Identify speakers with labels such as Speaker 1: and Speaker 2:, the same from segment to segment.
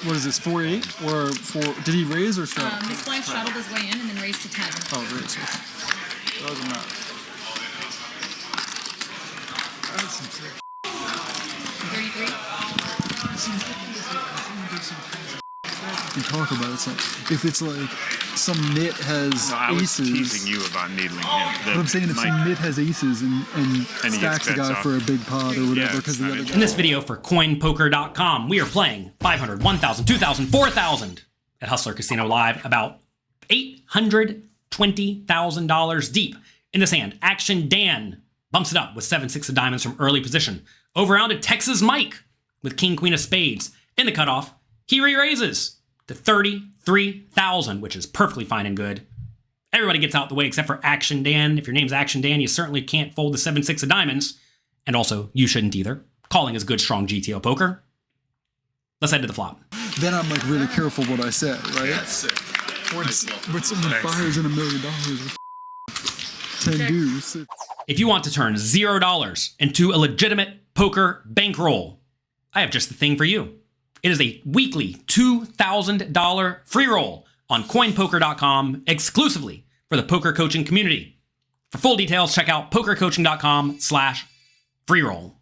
Speaker 1: What is this, 4-8 or 4? Did he raise or straddle?
Speaker 2: This blind straddled his way in and then raised to 10.
Speaker 1: Oh, raise. Doesn't matter. That's some sick.
Speaker 2: 33.
Speaker 1: You talk about it. So if it's like some nit has
Speaker 3: I was
Speaker 1: aces.
Speaker 3: teasing you about needling him.
Speaker 1: But I'm saying if some nit has aces and stacks a guy for a big pot or whatever because the other guy.
Speaker 4: In this video for CoinPoker.com, we are playing 500, 1,000, 2,000, 4,000 at Hustler Casino Live, about $820,000 deep in this hand. Action Dan bumps it up with 7-6 of diamonds from early position. Overrounded Texas Mike with King Queen of Spades. In the cutoff, he re-raises to 33,000, which is perfectly fine and good. Everybody gets out the way except for Action Dan. If your name's Action Dan, you certainly can't fold the 7-6 of diamonds. And also, you shouldn't either. Calling is good, strong GTO poker. Let's head to the flop.
Speaker 1: Then I'm like really careful what I say, right?
Speaker 3: That's sick.
Speaker 1: But someone fires in $1 million with 10 deuce.
Speaker 4: If you want to turn $0 into a legitimate poker bankroll, I have just the thing for you. It is a weekly $2,000 free roll on CoinPoker.com exclusively for the poker coaching community. For full details, check out pokercoaching.com/freeroll.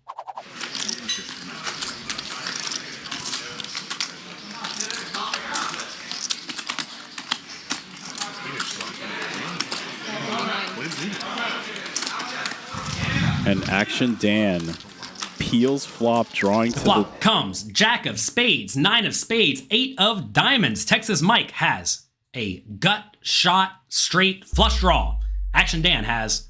Speaker 5: And Action Dan peels flop, drawing to the
Speaker 4: flop comes Jack of Spades, 9 of Spades, 8 of Diamonds. Texas Mike has a gut shot straight flush draw. Action Dan has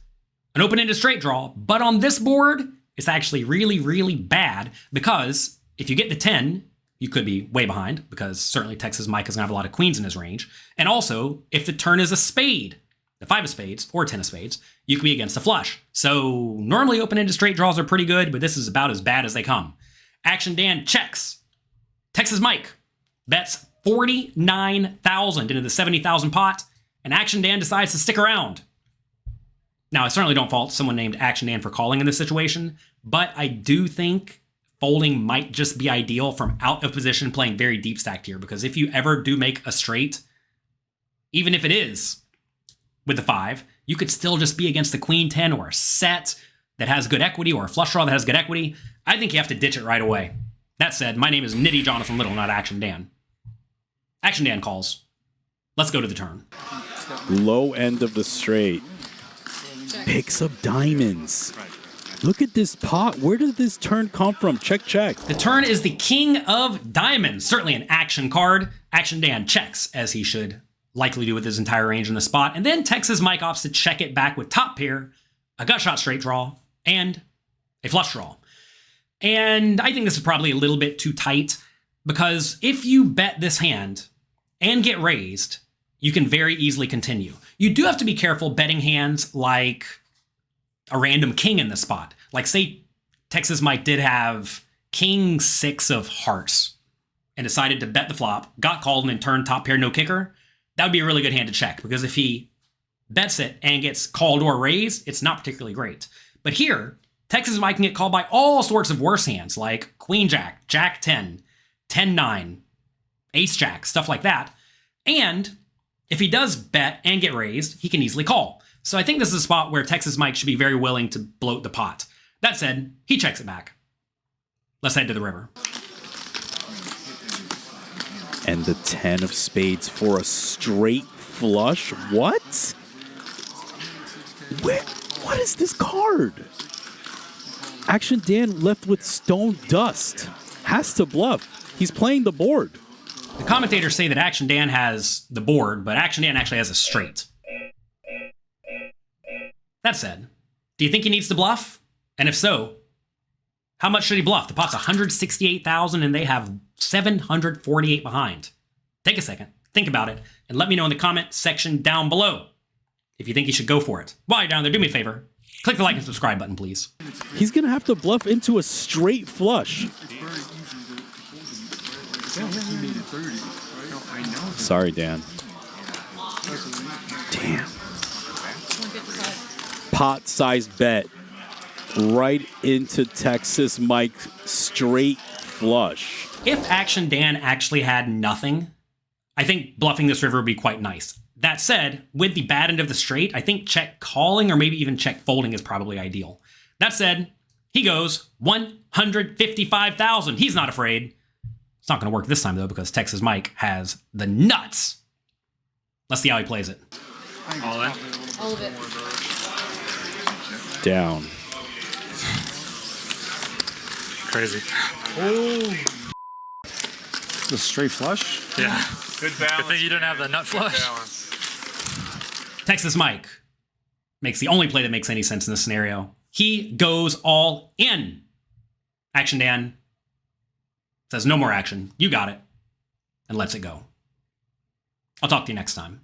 Speaker 4: an open-ended straight draw, but on this board, it's actually really, really bad because if you get the 10, you could be way behind because certainly Texas Mike is going to have a lot of queens in his range. And also, if the turn is a spade, the 5 of spades or 10 of spades, you could be against a flush. So normally open-ended straight draws are pretty good, but this is about as bad as they come. Action Dan checks. Texas Mike bets 49,000 into the 70,000 pot, and Action Dan decides to stick around. Now, I certainly don't fault someone named Action Dan for calling in this situation, but I do think folding might just be ideal from out of position playing very deep stacked here, because if you ever do make a straight, even if it is with the 5, you could still just be against the Queen 10 or a set that has good equity or a flush draw that has good equity. I think you have to ditch it right away. That said, my name is Nitty Jonathan Little, not Action Dan. Action Dan calls. Let's go to the turn.
Speaker 5: low end of the straight. Picks up diamonds. Look at this pot. Where did this turn come from? Check, check.
Speaker 4: The turn is the King of Diamonds. Certainly an action card. Action Dan checks, as he should likely do with his entire range in the spot. And then Texas Mike opts to check it back with top pair, a gut shot straight draw, and a flush draw. And I think this is probably a little bit too tight, because if you bet this hand and get raised, you can very easily continue. You do have to be careful betting hands like a random king in the spot. Like say Texas Mike did have king 6 of hearts and decided to bet the flop, got called and then turned top pair no kicker. That would be a really good hand to check, because if he bets it and gets called or raised, it's not particularly great. But here, Texas Mike can get called by all sorts of worse hands like Queen Jack, Jack 10, 10-9, Ace Jack, stuff like that. And if he does bet and get raised, he can easily call. So I think this is a spot where Texas Mike should be very willing to bloat the pot. That said, he checks it back. Let's head to the river.
Speaker 5: And the 10 of spades for a straight flush? What? What is this card? Action Dan left with stone dust. Has to bluff. He's playing the board.
Speaker 4: The commentators say that Action Dan has the board, but Action Dan actually has a straight. That said, do you think he needs to bluff? And if so, how much should he bluff? The pot's 168,000 and they have 748 behind. Take a second, think about it, and let me know in the comment section down below if you think he should go for it. While you're down there, do me a favor. Click the like and subscribe button, please.
Speaker 5: He's going to have to bluff into a straight flush. Sorry, Dan. Damn. Pot-sized bet right into Texas Mike straight flush.
Speaker 4: If Action Dan actually had nothing, I think bluffing this river would be quite nice. That said, with the bad end of the straight, I think check calling or maybe even check folding is probably ideal. That said, he goes 155,000. He's not afraid. It's not going to work this time, though, because Texas Mike has the nuts. Let's see how he plays it.
Speaker 3: All in?
Speaker 2: All of it.
Speaker 5: Down.
Speaker 3: Crazy.
Speaker 1: The straight flush.
Speaker 3: Yeah. Good balance. Good thing you didn't have the nut flush.
Speaker 4: Texas Mike makes the only play that makes any sense in this scenario. He goes all in. Action Dan says no more action. You got it. And lets it go. I'll talk to you next time.